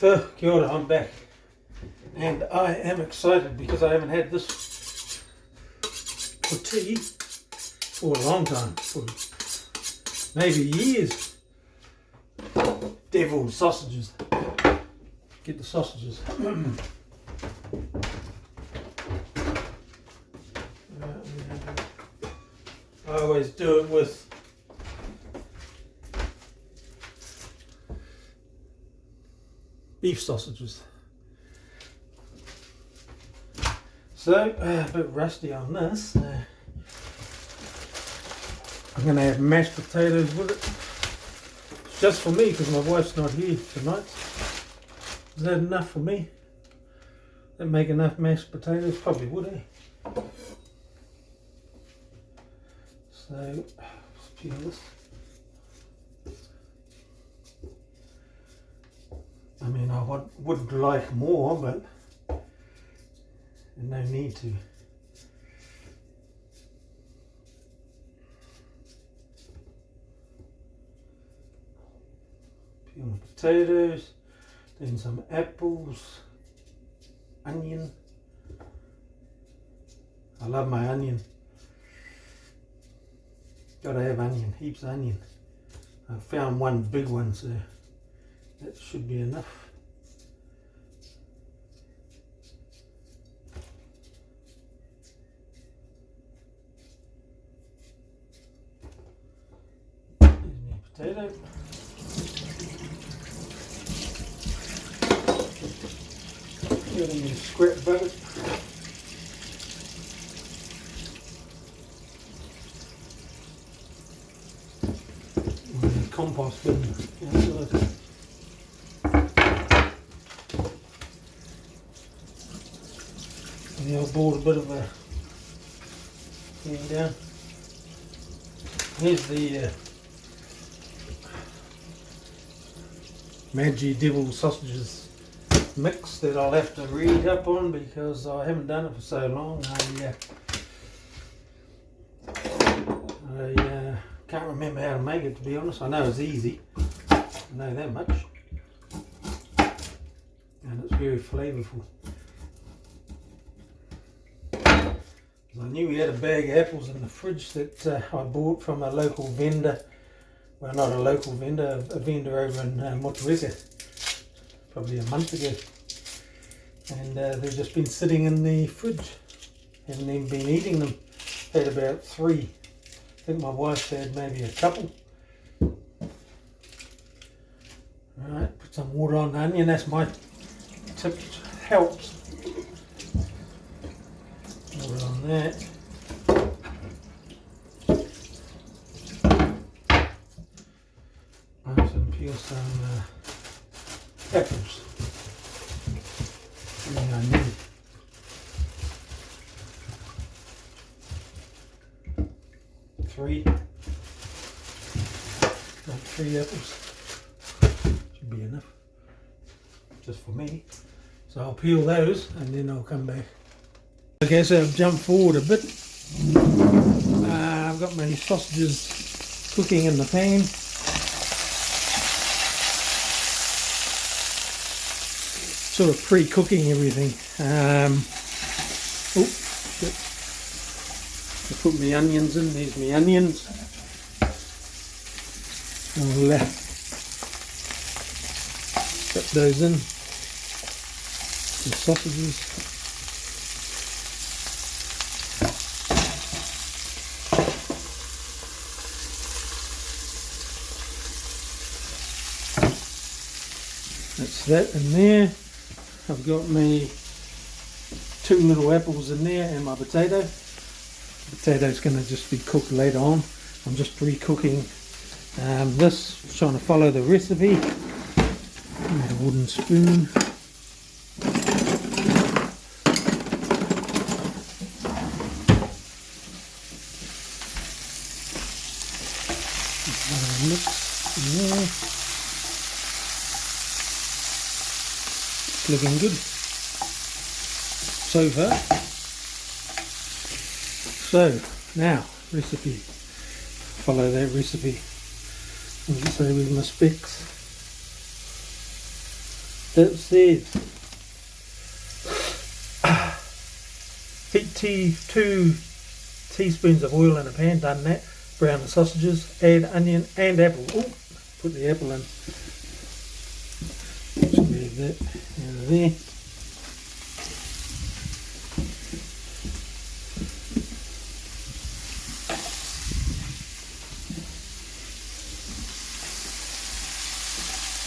Kia ora, I'm back, and I am excited because I haven't had this for tea for a long time, for maybe years. Deviled sausages. Get the sausages. I always do it with beef sausages. So, a bit rusty on this. I'm going to have mashed potatoes with it. It's just for me because my wife's not here tonight. Is that enough for me? That make enough mashed potatoes? Probably would, eh? So, let's peel this. I mean, I would like more, but there's no need to. Peel the potatoes, then some apples, onion. I love my onion. Gotta have onion, heaps of onion. I found one big one, so that should be enough. Here's my potato. Get them in a scrap bucket. Compost bin outside. And I bought a bit of a thing down. Here's the Maggi Devil sausages mix that I'll have to read up on because I haven't done it for so long. I can't remember how to make it, to be honest. I know it's easy. I know that much. And it's very flavourful. I knew we had a bag of apples in the fridge that I bought from a local vendor. Well, not a local vendor, a vendor over in Motueka, probably a month ago. And they've just been sitting in the fridge. Haven't even been eating them. Had about 3. I think my wife had maybe a couple. Alright, put some water on the onion. That's my tip. Helps. Water on that. And peel some apples. Everything I need. 3. About 3 apples. Should be enough. Just for me. So I'll peel those and then I'll come back. Okay, so I've jumped forward a bit. I've got my sausages cooking in the pan. Sort of pre-cooking everything. Oh, shit. I put my onions in. There's my onions. I'll put those in. The sausages. That's that in there. I've got my 2 little apples in there and my potato. The potato's going to just be cooked later on. I'm just pre-cooking this, trying to follow the recipe. Need a wooden spoon. Mix in there. Looking good so far. So now recipe, follow that recipe. As I say with my specs, It says heat 2 teaspoons of oil in a pan. Done that. Brown the sausages. Add onion and apple. Ooh, put the apple in. Just move that out of there.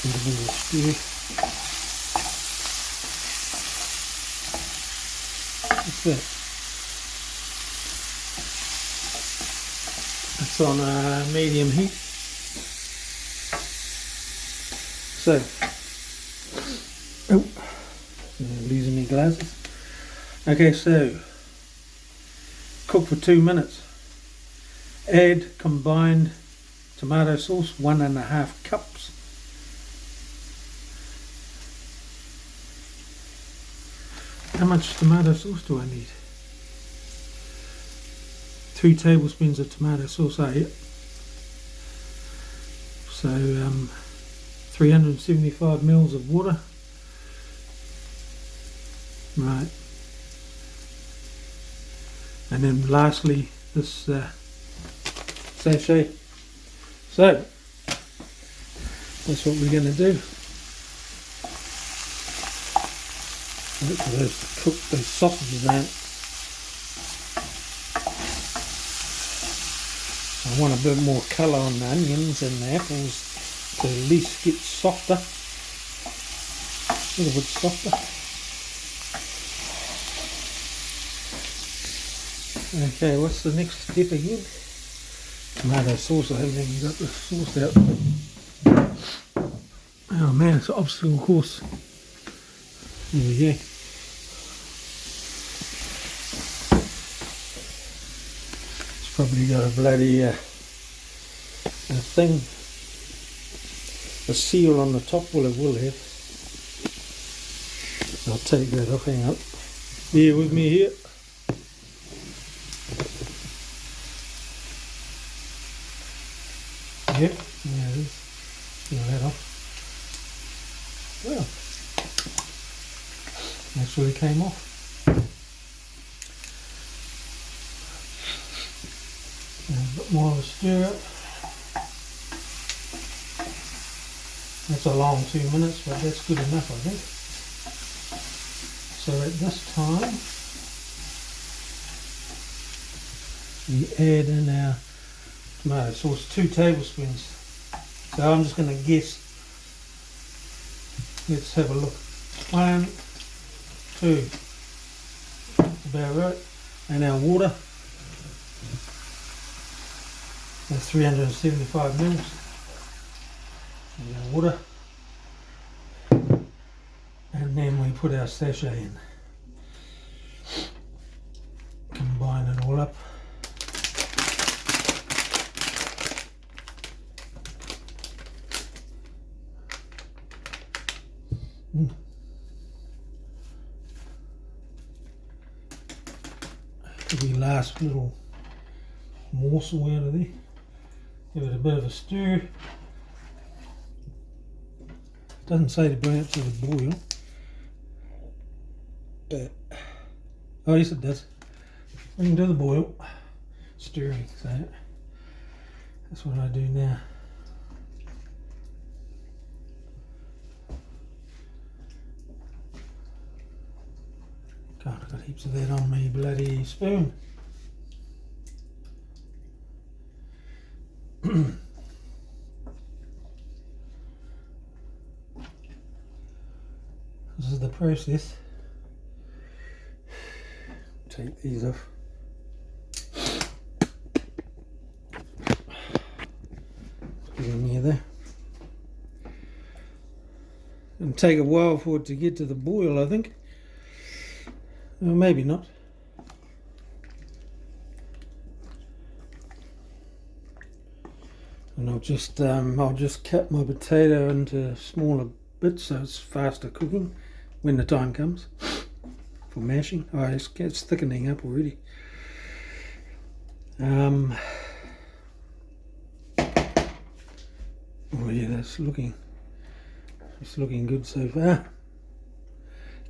Give it a bit of a stir. What's that? It's on medium heat. So, oh, I'm losing my glasses. Okay, so cook for 2 minutes. Add combined tomato sauce, 1.5 cups. How much tomato sauce do I need? 3 tablespoons of tomato sauce, here. So 375 mils of water. Right. And then lastly this sachet. So that's what we're going to do. Look for those to cook those sausages out. I want a bit more colour on the onions and the apples to at least get softer. A little bit softer. Okay, what's the next step again? Tomato sauce. I haven't even got the sauce out. Oh man, it's an obstacle course. There we go. It's probably got a bloody a thing, a seal on the top. Well, it will have. I'll take that off. Hang on. Bear with me here. Yep, there it is. Peel that off. Well, actually came off. And a bit more of a stir up. That's a long 2 minutes, but that's good enough, I think. So at this time, we add in our tomato sauce, 2 tablespoons. So I'm just going to guess. Let's have a look. 1, 2. That's about right. And our water. That's 375 mils. And our water. And then we put our sachet in. Combine it all up. The last little morsel out of there. Give it a bit of a stir. Doesn't say to bring it to the boil, but oh yes it does. Bring it to the boil, stirring. So that's what I do now. God, I've got heaps of that on my bloody spoon. This is the process. Take these off. Put them near there. It'll take a while for it to get to the boil, I think. Well, maybe not. And I'll just cut my potato into smaller bits so it's faster cooking when the time comes for mashing. Oh, it's thickening up already. Oh yeah, it's looking good so far.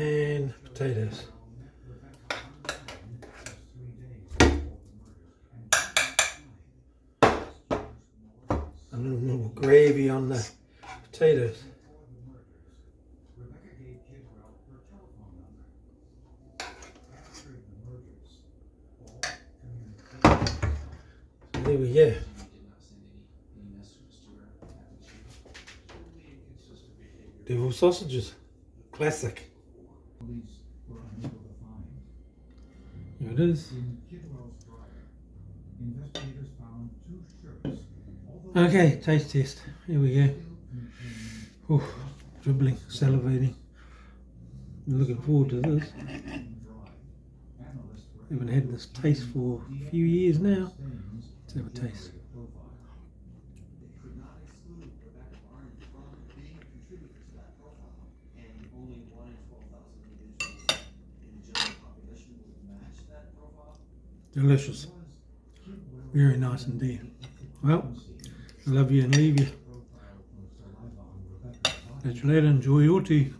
and potatoes. A little more gravy on the potatoes. So there we go. Devil sausages, classic. Here it is. Okay, taste test. Here we go. Ooh, dribbling, salivating. I'm looking forward to this. Haven't had this taste for a few years now. Let's have a taste. Delicious. Very nice indeed. Well, I love you and leave you. Catch you later. Enjoy your tea.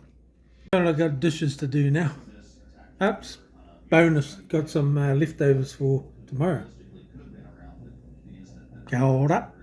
Well, I've got dishes to do now. Oops. Bonus. Got some leftovers for tomorrow. Kia ora.